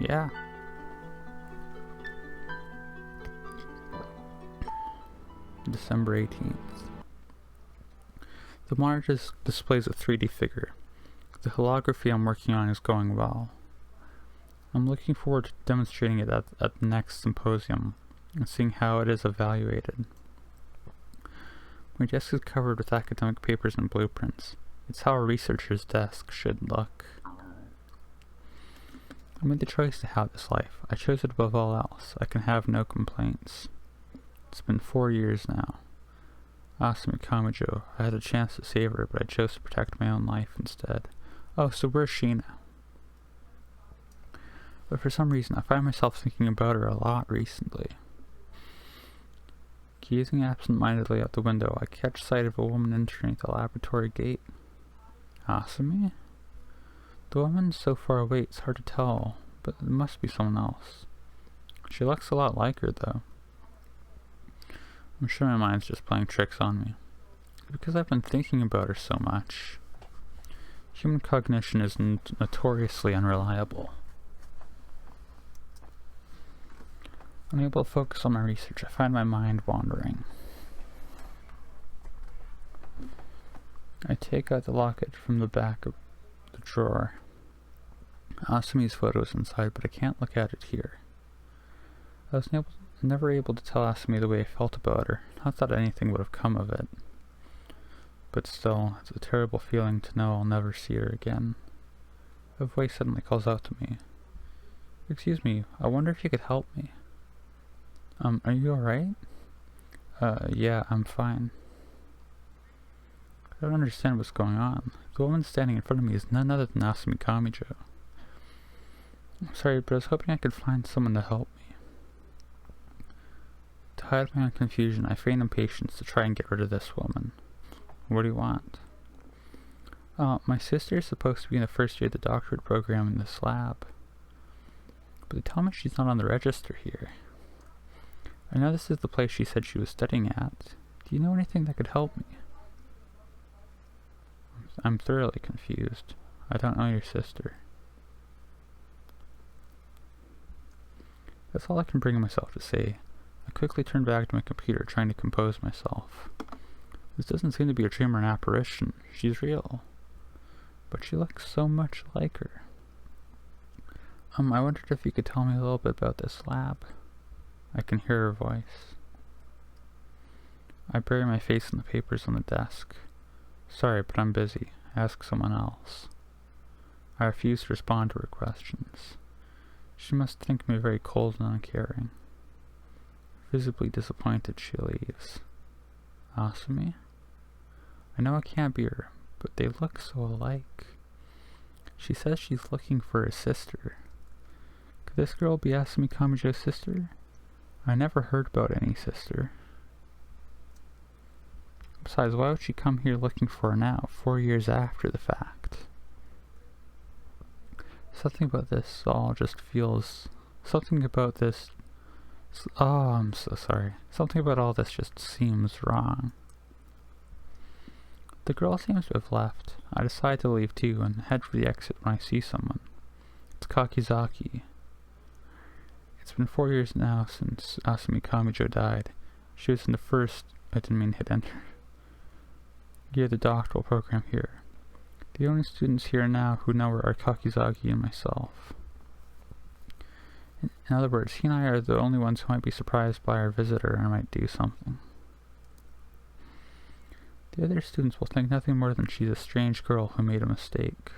Yeah. December 18th. The monitor displays a 3D figure. The holography I'm working on is going well. I'm looking forward to demonstrating it at the next symposium and seeing how it is evaluated. My desk is covered with academic papers and blueprints. It's how a researcher's desk should look. I made the choice to have this life. I chose it above all else. I can have no complaints. It's been 4 years now. Asumi Kamijo. I had a chance to save her, but I chose to protect my own life instead. Oh, so where's Shiina? But for some reason, I find myself thinking about her a lot recently. Gazing absent-mindedly out the window, I catch sight of a woman entering the laboratory gate. Asumi? The woman's so far away it's hard to tell, but it must be someone else. She looks a lot like her, though. I'm sure my mind's just playing tricks on me. Because I've been thinking about her so much. Human cognition is notoriously unreliable. Unable to focus on my research, I find my mind wandering. I take out the locket from the back of the drawer. Asumi's photo is inside, but I can't look at it here. I was never able to tell Asumi the way I felt about her. Not that anything would have come of it. But still, it's a terrible feeling to know I'll never see her again. A voice suddenly calls out to me. Excuse me, I wonder if you could help me. Are you alright? Yeah, I'm fine. I don't understand what's going on. The woman standing in front of me is none other than Asumi Kamijo. I'm sorry, but I was hoping I could find someone to help me. To hide my own confusion, I feign impatience to try and get rid of this woman. What do you want? My sister is supposed to be in the first year of the doctorate program in this lab. But they tell me she's not on the register here. I know this is the place she said she was studying at. Do you know anything that could help me? I'm thoroughly confused. I don't know your sister. That's all I can bring myself to say. I quickly turn back to my computer, trying to compose myself. This doesn't seem to be a dream or an apparition. She's real. But she looks so much like her. I wondered if you could tell me a little bit about this lab. I can hear her voice. I bury my face in the papers on the desk. Sorry, but I'm busy. Ask someone else. I refuse to respond to her questions. She must think me very cold and uncaring. Visibly disappointed, she leaves. Asumi? I know it can't be her, but they look so alike. She says she's looking for her sister. Could this girl be Asumi Kamijo's sister? I never heard about any sister. Besides, why would she come here looking for her now, 4 years after the fact? Something about this all just feels... Something about this... Oh, I'm so sorry. Something about all this just seems wrong. The girl seems to have left. I decide to leave too and head for the exit when I see someone. It's Kakizaki. It's been 4 years now since Asumi Kamijo died. She was in the first... I didn't mean hit enter. Year of the doctoral program here. The only students here now who know her are Kakizaki and myself. In other words, he and I are the only ones who might be surprised by our visitor and might do something. The other students will think nothing more than she's a strange girl who made a mistake.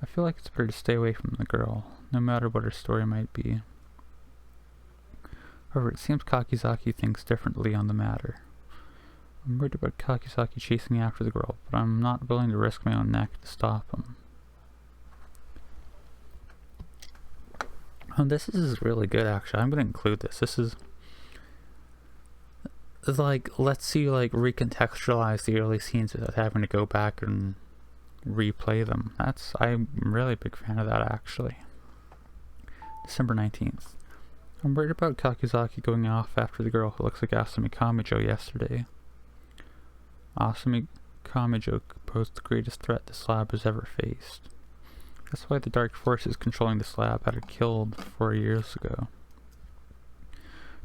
I feel like it's better to stay away from the girl, no matter what her story might be. However, it seems Kakizaki thinks differently on the matter. I'm worried about Kakizaki chasing after the girl, but I'm not willing to risk my own neck to stop him. This is really good, actually. I'm going to include this. This is like, lets you like recontextualize the early scenes without having to go back and replay them. I'm really a big fan of that, actually. December 19th. I'm worried about Kakizaki going off after the girl who looks like Asumi Kamijo yesterday. Asumi Kamijo posed the greatest threat this lab has ever faced. That's why the dark forces controlling this lab had her killed 4 years ago.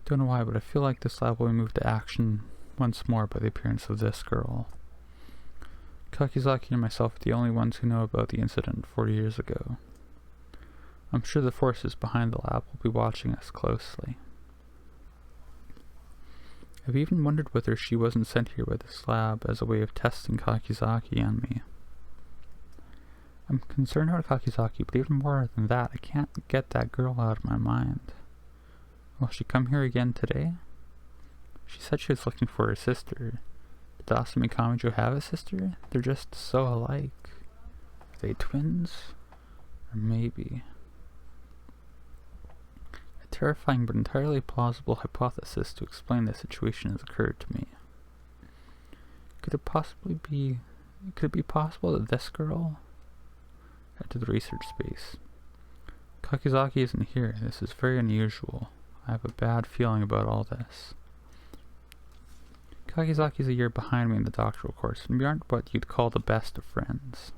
Don't know why, but I feel like this lab will be moved to action once more by the appearance of this girl. Kakizaki and myself are the only ones who know about the incident 40 years ago. I'm sure the forces behind the lab will be watching us closely. I've even wondered whether she wasn't sent here by this lab as a way of testing Kakizaki on me. I'm concerned about Kakizaki, but even more than that, I can't get that girl out of my mind. Will she come here again today? She said she was looking for her sister. Did Asami Kamijo have a sister? They're just so alike. Are they twins? Or maybe... A terrifying but entirely plausible hypothesis to explain the situation has occurred to me. Could it be possible that this girl... Head to the research space. Kakizaki isn't here. This is very unusual. I have a bad feeling about all this. Kakizaki's a year behind me in the doctoral course, and we aren't what you'd call the best of friends.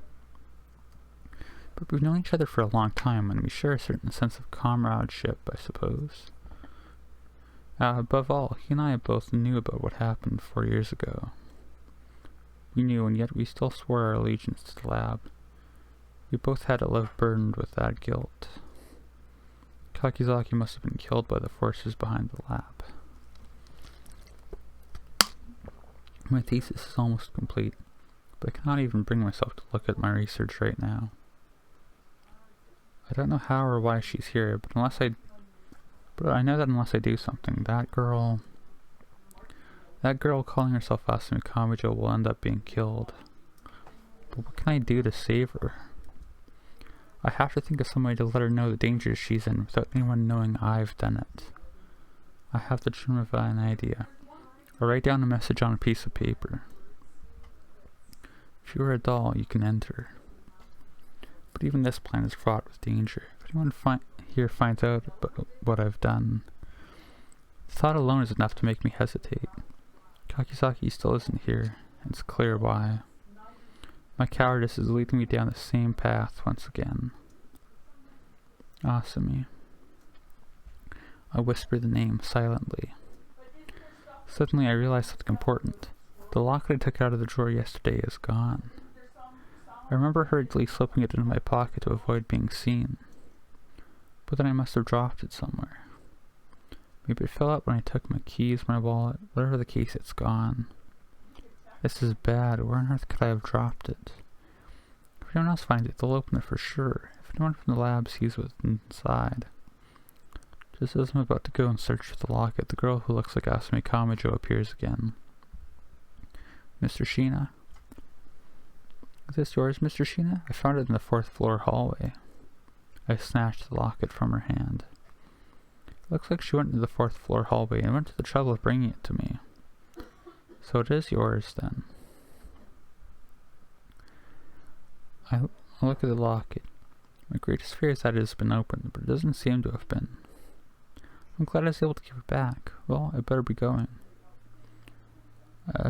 But we've known each other for a long time, and we share a certain sense of comradeship, I suppose. Above all, he and I both knew about what happened 4 years ago. We knew, and yet we still swore our allegiance to the lab. We both had to live burdened with that guilt. Kakizaki must have been killed by the forces behind the lab. My thesis is almost complete, but I cannot even bring myself to look at my research right now. I don't know how or why she's here, but I know that unless I do something, that girl calling herself Asami Kamijo will end up being killed. But what can I do to save her? I have to think of some way to let her know the danger she's in without anyone knowing I've done it. I have the germ of an idea. I'll write down a message on a piece of paper. If you are a doll, you can enter. But even this plan is fraught with danger. If anyone here finds out about what I've done, the thought alone is enough to make me hesitate. Kakizaki still isn't here, and it's clear why. My cowardice is leading me down the same path once again. Asami. I whisper the name silently. Suddenly I realize something important. The locket I took out of the drawer yesterday is gone. I remember hurriedly slipping it into my pocket to avoid being seen. But then I must have dropped it somewhere. Maybe it fell out when I took my keys, my wallet, whatever the case, it's gone. This is bad. Where on earth could I have dropped it? If anyone else finds it, they'll open it for sure. If anyone from the lab sees what's inside. Just as I'm about to go and search for the locket, the girl who looks like Asami Kamijo appears again. Mr. Shiina? Is this yours, Mr. Shiina? I found it in the 4th floor hallway. I snatched the locket from her hand. It looks like she went into the 4th floor hallway and went to the trouble of bringing it to me. So it is yours, then. I look at the locket. My greatest fear is that it has been opened, but it doesn't seem to have been. I'm glad I was able to give it back. Well, I better be going.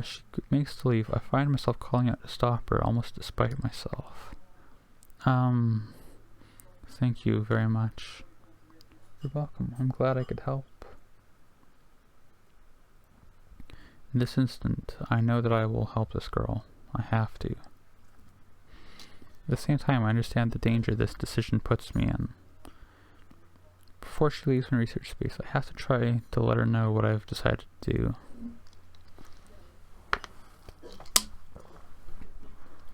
She makes to leave. I find myself calling out to stop her, almost despite myself. Thank you very much. You're welcome. I'm glad I could help. In this instant, I know that I will help this girl. I have to. At the same time, I understand the danger this decision puts me in. Before she leaves my research space, I have to try to let her know what I've decided to do.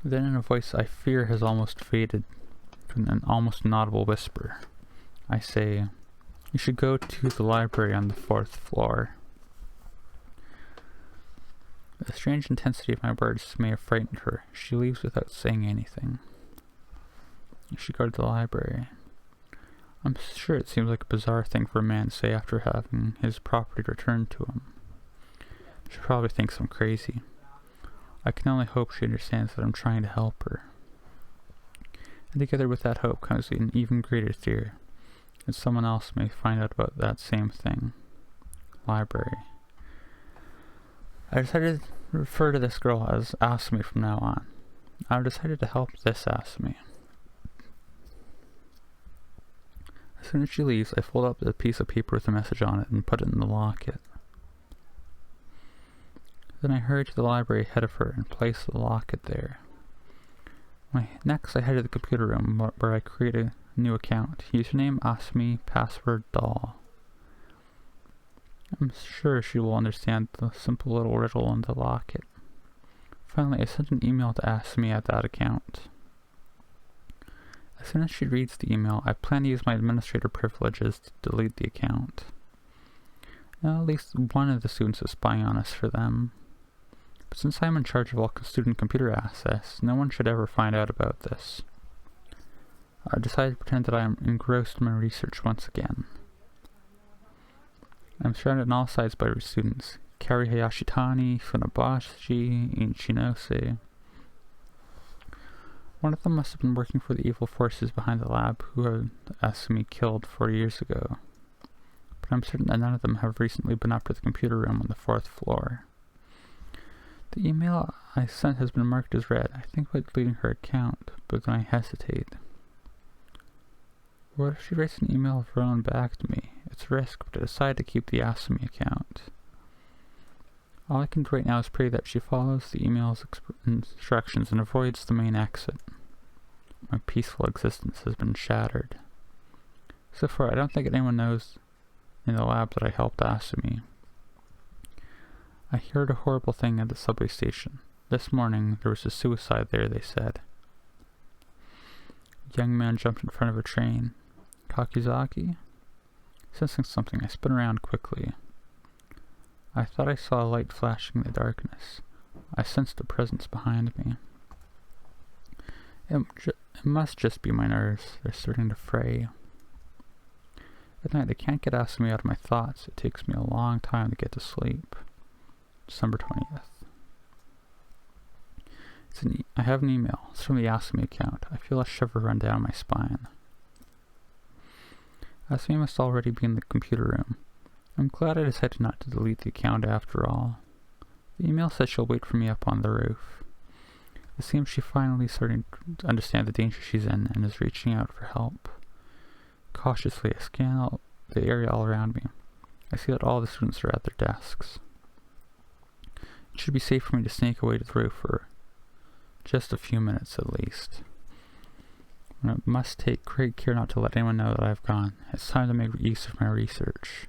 Then in a voice I fear has almost faded to an almost inaudible whisper, I say, you should go to the library on the 4th floor. The strange intensity of my words may have frightened her. She leaves without saying anything. You should go to the library. I'm sure it seems like a bizarre thing for a man to say after having his property returned to him. She probably thinks I'm crazy. I can only hope she understands that I'm trying to help her. And together with that hope comes an even greater fear that someone else may find out about that same thing. Library. I decided to refer to this girl as Asami from now on. I've decided to help this Asami. As soon as she leaves, I fold up the piece of paper with a message on it and put it in the locket. Then I hurry to the library ahead of her and place the locket there. Next, I head to the computer room where I create a new account. Username Asmi, password doll. I'm sure she will understand the simple little riddle in the locket. Finally, I sent an email to Asmi at that account. As soon as she reads the email, I plan to use my administrator privileges to delete the account. Now, at least one of the students is spying on us for them. But since I'm in charge of all student computer access, no one should ever find out about this. I decided to pretend that I am engrossed in my research once again. I'm surrounded on all sides by students. Kari Hayashitani, Funabashi, Inchinose. One of them must have been working for the evil forces behind the lab who had Asumi killed 4 years ago. But I'm certain that none of them have recently been up to the computer room on the 4th floor. The email I sent has been marked as read. I think about deleting her account, but then I hesitate. What if she writes an email of her own back to me? It's a risk, but I decide to keep the Asumi account. All I can do right now is pray that she follows the email's instructions and avoids the main exit. My peaceful existence has been shattered. So far, I don't think anyone knows in the lab that I helped Asumi. I heard a horrible thing at the subway station. This morning, there was a suicide there, they said. A young man jumped in front of a train. Kakizaki? Sensing something, I spun around quickly. I thought I saw a light flashing in the darkness. I sensed a presence behind me. It must just be my nerves. They're starting to fray. At night, I can't get Asumi out of my thoughts. It takes me a long time to get to sleep. December 20th. I have an email. It's from the Asumi account. I feel a shiver run down my spine. Asumi must already be in the computer room. I'm glad I decided not to delete the account after all. The email says she'll wait for me up on the roof. It seems she's finally starting to understand the danger she's in and is reaching out for help. Cautiously, I scan the area all around me. I see that all the students are at their desks. It should be safe for me to sneak away to the roof for just a few minutes at least. I must take great care not to let anyone know that I've gone. It's time to make use of my research.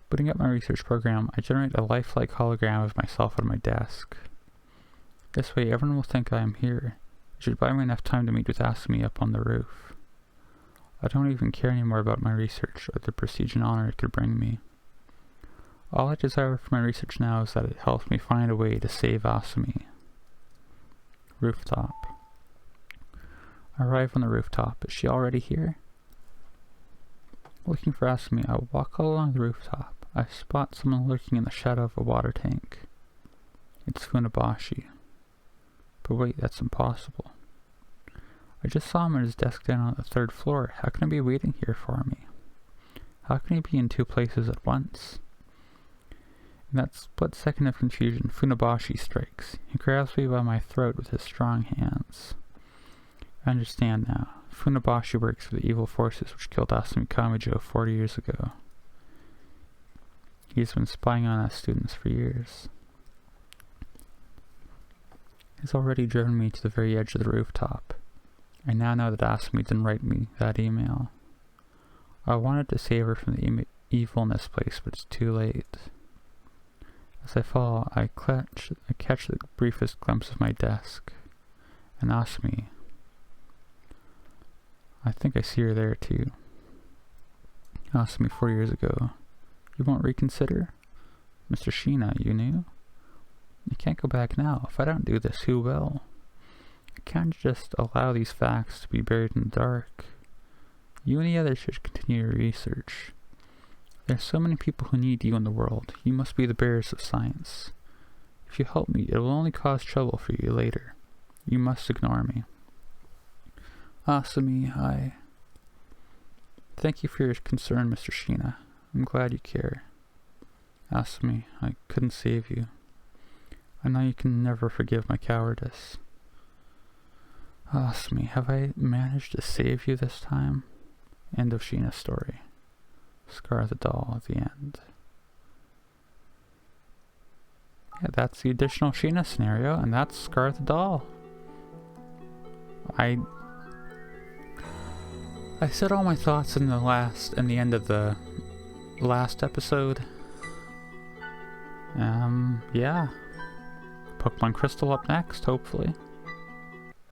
Putting up my research program, I generate a lifelike hologram of myself on my desk. This way, everyone will think I am here. It should buy me enough time to meet with Asumi up on the roof. I don't even care anymore about my research or the prestige and honor it could bring me. All I desire for my research now is that it helps me find a way to save Asumi. Rooftop. I arrive on the rooftop. Is she already here? Looking for Asumi, I walk all along the rooftop. I spot someone lurking in the shadow of a water tank. It's Funabashi. But wait, that's impossible. I just saw him at his desk down on the 3rd floor. How can he be waiting here for me? How can he be in 2 places at once? In that split second of confusion, Funabashi strikes. He grabs me by my throat with his strong hands. I understand now. Funabashi works for the evil forces which killed Asumi Kamijo 40 years ago. He's been spying on us students for years. He's already driven me to the very edge of the rooftop. I now know that Asumi didn't write me that email. I wanted to save her from the evil in this place, but it's too late. As I fall, I catch the briefest glimpse of my desk. And Asumi. I think I see her there too. Asumi 4 years ago. You won't reconsider? Mr. Shiina, you knew? You can't go back now. If I don't do this, who will? I can't just allow these facts to be buried in the dark. You and the others should continue your research. There are so many people who need you in the world. You must be the bearers of science. If you help me, it will only cause trouble for you later. You must ignore me. Asumi, I... Thank you for your concern, Mr. Shiina. I'm glad you care. Asumi, I couldn't save you. I know you can never forgive my cowardice. Asumi, have I managed to save you this time? End of Sheena's story. Scar the doll at the end. Yeah, that's the additional Shiina scenario, and that's Scar the doll. I said all my thoughts in the end of the last episode. Yeah. Pokemon Crystal up next, hopefully.